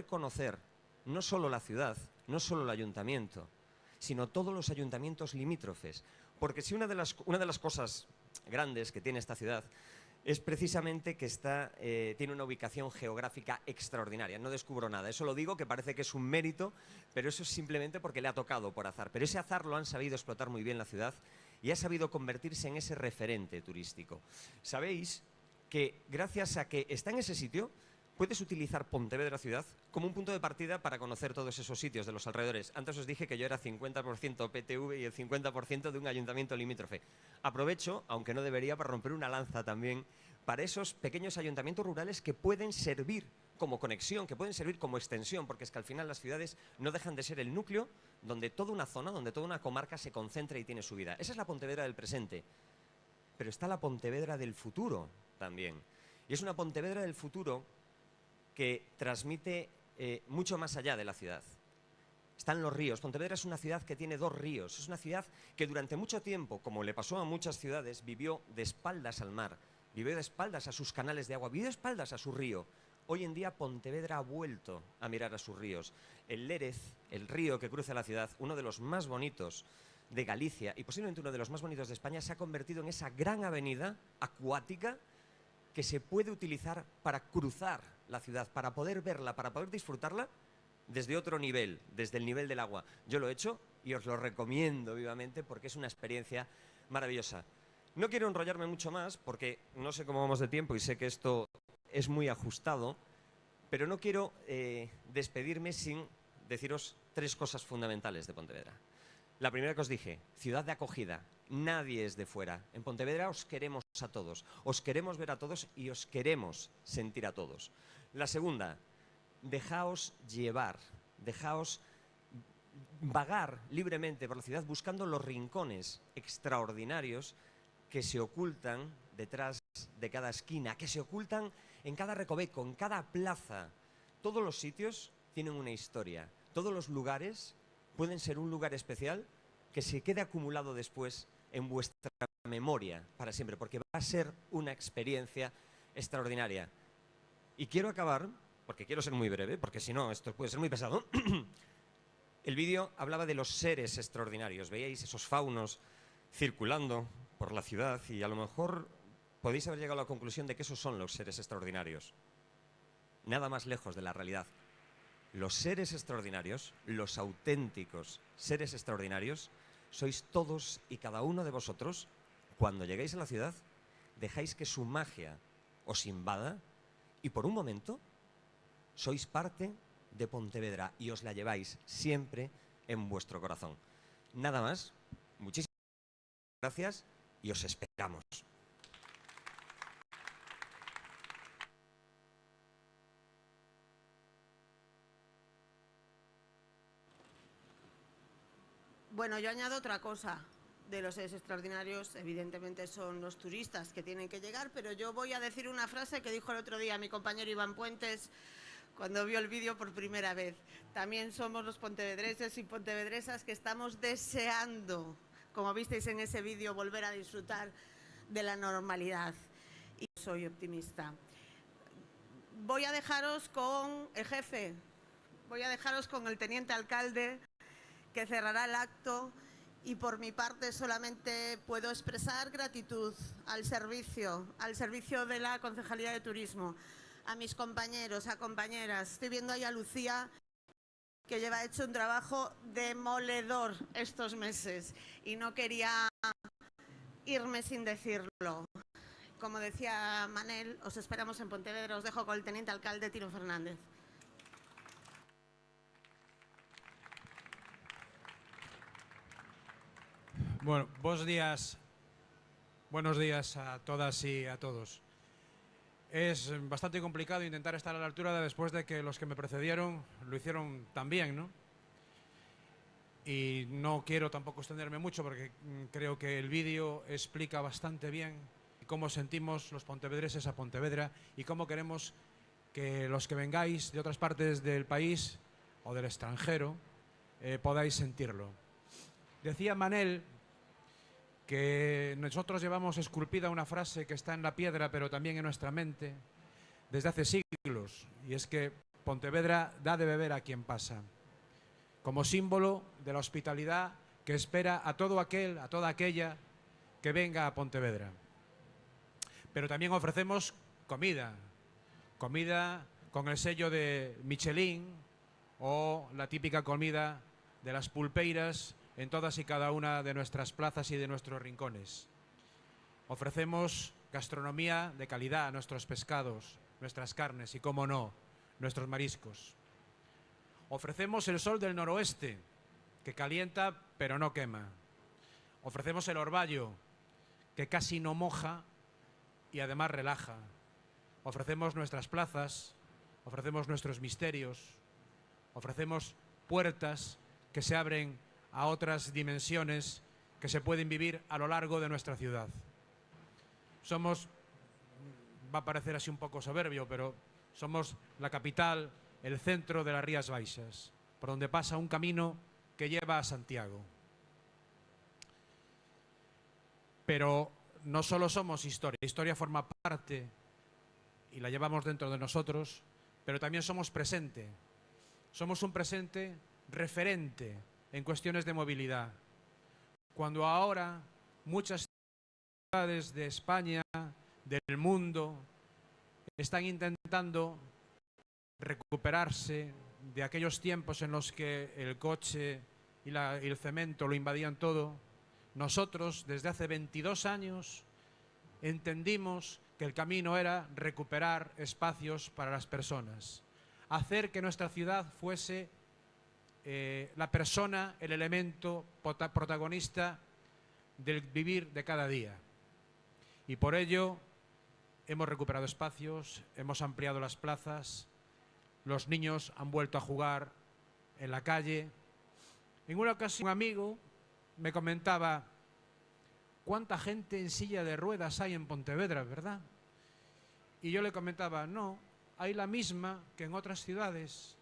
conocer no solo la ciudad, no solo el ayuntamiento, sino todos los ayuntamientos limítrofes. Porque si una de las cosas grandes que tiene esta ciudad es precisamente que tiene una ubicación geográfica extraordinaria. No descubro nada, eso lo digo, que parece que es un mérito, pero eso es simplemente porque le ha tocado por azar. Pero ese azar lo han sabido explotar muy bien la ciudad y ha sabido convertirse en ese referente turístico. Sabéis que gracias a que está en ese sitio, puedes utilizar Pontevedra ciudad como un punto de partida para conocer todos esos sitios de los alrededores. Antes os dije que yo era 50% PTV y el 50% de un ayuntamiento limítrofe. Aprovecho, aunque no debería, para romper una lanza también para esos pequeños ayuntamientos rurales que pueden servir como conexión, que pueden servir como extensión, porque es que al final las ciudades no dejan de ser el núcleo donde toda una zona, donde toda una comarca se concentra y tiene su vida. Esa es la Pontevedra del presente, pero está la Pontevedra del futuro también. Y es una Pontevedra del futuro que transmite mucho más allá de la ciudad. Están los ríos. Pontevedra es una ciudad que tiene 2 ríos. Es una ciudad que durante mucho tiempo, como le pasó a muchas ciudades, vivió de espaldas al mar, vivió de espaldas a sus canales de agua, vivió de espaldas a su río. Hoy en día Pontevedra ha vuelto a mirar a sus ríos. El Lérez, el río que cruza la ciudad, uno de los más bonitos de Galicia y posiblemente uno de los más bonitos de España, se ha convertido en esa gran avenida acuática que se puede utilizar para cruzar la ciudad, para poder verla, para poder disfrutarla desde otro nivel, desde el nivel del agua. Yo lo he hecho y os lo recomiendo vivamente porque es una experiencia maravillosa. No quiero enrollarme mucho más porque no sé cómo vamos de tiempo y sé que esto es muy ajustado, pero no quiero despedirme sin deciros 3 cosas fundamentales de Pontevedra. La primera que os dije, ciudad de acogida. Nadie es de fuera. En Pontevedra os queremos a todos, os queremos ver a todos y os queremos sentir a todos. La segunda, dejaos llevar, dejaos vagar libremente por la ciudad buscando los rincones extraordinarios que se ocultan detrás de cada esquina, que se ocultan en cada recoveco, en cada plaza. Todos los sitios tienen una historia, todos los lugares pueden ser un lugar especial que se quede acumulado después en vuestra memoria para siempre, porque va a ser una experiencia extraordinaria. Y quiero acabar, porque quiero ser muy breve, porque si no esto puede ser muy pesado. El vídeo hablaba de los seres extraordinarios. Veíais esos faunos circulando por la ciudad y a lo mejor podéis haber llegado a la conclusión de que esos son los seres extraordinarios. Nada más lejos de la realidad. Los seres extraordinarios, los auténticos seres extraordinarios, sois todos y cada uno de vosotros. Cuando llegáis a la ciudad, dejáis que su magia os invada y por un momento sois parte de Pontevedra y os la lleváis siempre en vuestro corazón. Nada más, muchísimas gracias y os esperamos. Bueno, yo añado otra cosa. De los seres extraordinarios, evidentemente son los turistas que tienen que llegar, pero yo voy a decir una frase que dijo el otro día mi compañero Iván Puentes cuando vio el vídeo por primera vez. También somos los pontevedreses y pontevedresas que estamos deseando, como visteis en ese vídeo, volver a disfrutar de la normalidad. Y soy optimista. Voy a dejaros con el jefe, voy a dejaros con el teniente alcalde, que cerrará el acto, y por mi parte solamente puedo expresar gratitud al servicio de la Concejalía de Turismo, a mis compañeros, a compañeras. Estoy viendo ahí a Lucía, que lleva hecho un trabajo demoledor estos meses y no quería irme sin decirlo. Como decía Manel, os esperamos en Pontevedra. Os dejo con el teniente alcalde Tino Fernández. Bueno, buenos días a todas y a todos. Es bastante complicado intentar estar a la altura después de que los que me precedieron lo hicieron tan bien, ¿no? Y no quiero tampoco extenderme mucho porque creo que el vídeo explica bastante bien cómo sentimos los pontevedreses a Pontevedra y cómo queremos que los que vengáis de otras partes del país o del extranjero podáis sentirlo. Decía Manel que nosotros llevamos esculpida una frase que está en la piedra pero también en nuestra mente desde hace siglos, y es que Pontevedra da de beber a quien pasa, como símbolo de la hospitalidad que espera a todo aquel, a toda aquella que venga a Pontevedra. Pero también ofrecemos comida, comida con el sello de Michelin o la típica comida de las pulpeiras en todas y cada una de nuestras plazas y de nuestros rincones. Ofrecemos gastronomía de calidad, nuestros pescados, nuestras carnes y, cómo no, nuestros mariscos. Ofrecemos el sol del noroeste, que calienta pero no quema. Ofrecemos el orvallo, que casi no moja y además relaja. Ofrecemos nuestras plazas, ofrecemos nuestros misterios, ofrecemos puertas que se abren a otras dimensiones que se pueden vivir a lo largo de nuestra ciudad. Somos, va a parecer así un poco soberbio, pero somos la capital, el centro de las Rías Baixas, por donde pasa un camino que lleva a Santiago. Pero no solo somos historia, la historia forma parte y la llevamos dentro de nosotros, pero también somos presente. Somos un presente referente en cuestiones de movilidad. Cuando ahora muchas ciudades de España, del mundo, están intentando recuperarse de aquellos tiempos en los que el coche y el cemento lo invadían todo, nosotros desde hace 22 años entendimos que el camino era recuperar espacios para las personas, hacer que nuestra ciudad fuese la persona, el elemento protagonista del vivir de cada día. Y por ello hemos recuperado espacios, hemos ampliado las plazas, los niños han vuelto a jugar en la calle. En una ocasión un amigo me comentaba: ¿cuánta gente en silla de ruedas hay en Pontevedra, verdad? Y yo le comentaba: no, hay la misma que en otras ciudades.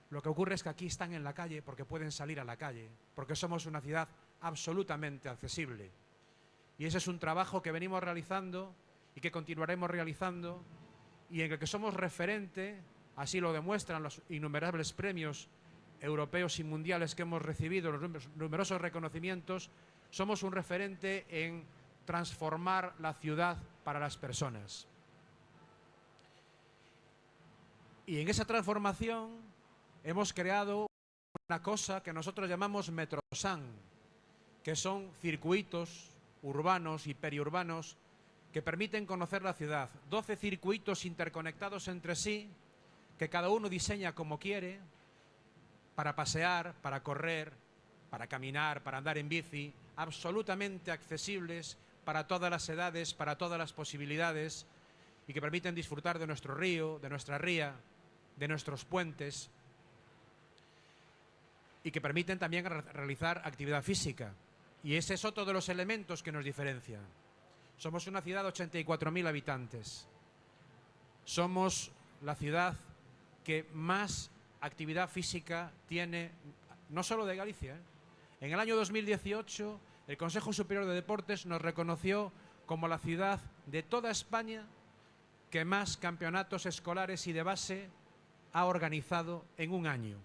Lo que ocurre es que aquí están en la calle porque pueden salir a la calle, porque somos una ciudad absolutamente accesible. Y ese es un trabajo que venimos realizando y que continuaremos realizando, y en el que somos referente, así lo demuestran los innumerables premios europeos y mundiales que hemos recibido, los numerosos reconocimientos. Somos un referente en transformar la ciudad para las personas. Y en esa transformación hemos creado una cosa que nosotros llamamos Metrosan, que son circuitos urbanos y periurbanos que permiten conocer la ciudad. 12 circuitos interconectados entre sí, que cada uno diseña como quiere, para pasear, para correr, para caminar, para andar en bici, absolutamente accesibles para todas las edades, para todas las posibilidades, y que permiten disfrutar de nuestro río, de nuestra ría, de nuestros puentes, y que permiten también realizar actividad física. Y ese es otro de los elementos que nos diferencia. Somos una ciudad de 84.000 habitantes. Somos la ciudad que más actividad física tiene, no solo de Galicia. En el año 2018, el Consejo Superior de Deportes nos reconoció como la ciudad de toda España que más campeonatos escolares y de base ha organizado en un año.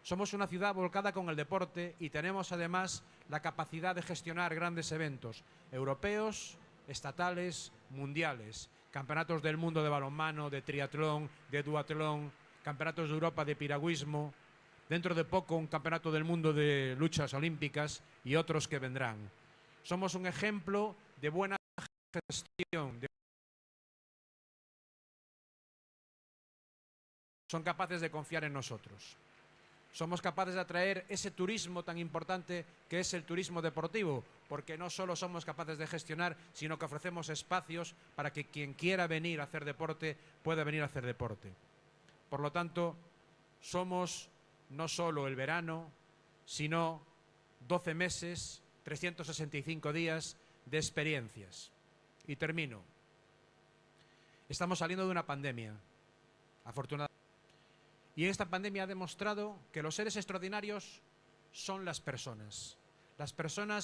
Somos una ciudad volcada con el deporte y tenemos además la capacidad de gestionar grandes eventos europeos, estatales, mundiales, campeonatos del mundo de balonmano, de triatlón, de duatlón, campeonatos de Europa de piragüismo, dentro de poco un campeonato del mundo de luchas olímpicas y otros que vendrán. Somos un ejemplo de buena gestión. Son capaces de confiar en nosotros. Somos capaces de atraer ese turismo tan importante que es el turismo deportivo, porque no solo somos capaces de gestionar, sino que ofrecemos espacios para que quien quiera venir a hacer deporte pueda venir a hacer deporte. Por lo tanto, somos no solo el verano, sino 12 meses, 365 días de experiencias. Y termino. Estamos saliendo de una pandemia, afortunadamente. Y esta pandemia ha demostrado que los seres extraordinarios son las personas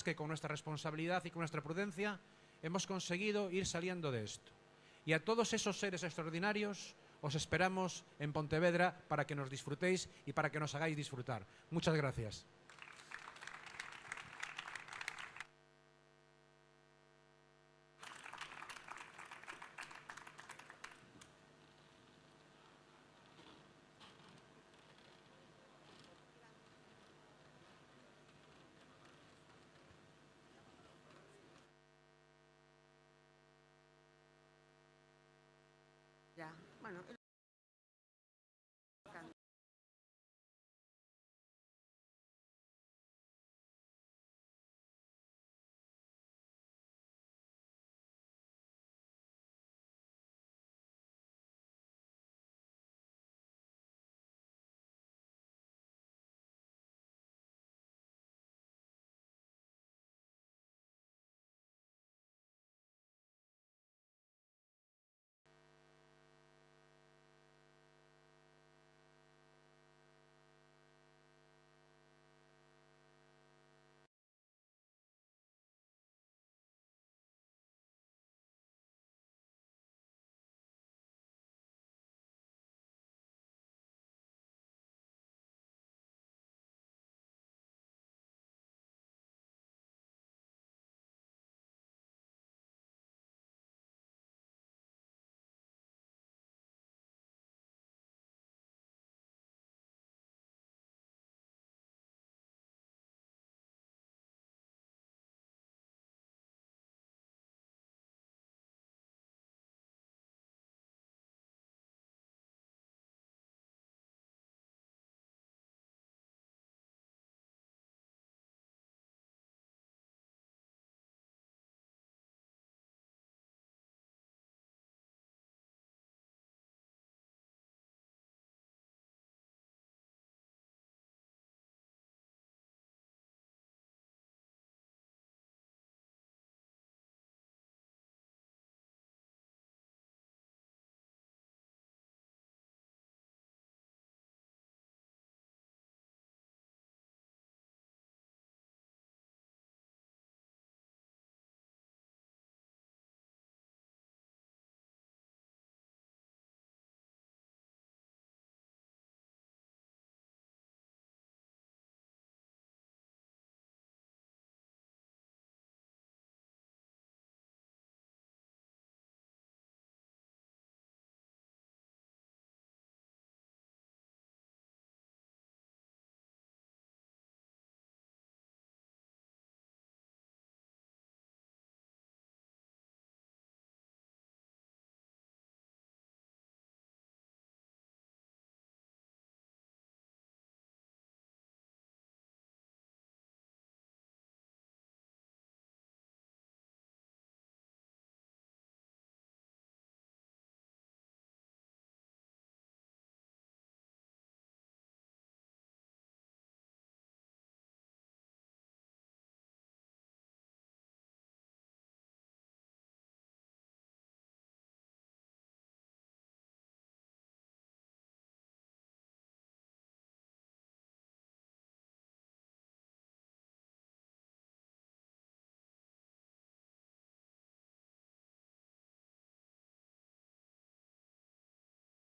que con nuestra responsabilidad y con nuestra prudencia hemos conseguido ir saliendo de esto. Y a todos esos seres extraordinarios Os esperamos en Pontevedra para que nos disfrutéis y para que nos hagáis disfrutar. Muchas gracias. Ya, bueno,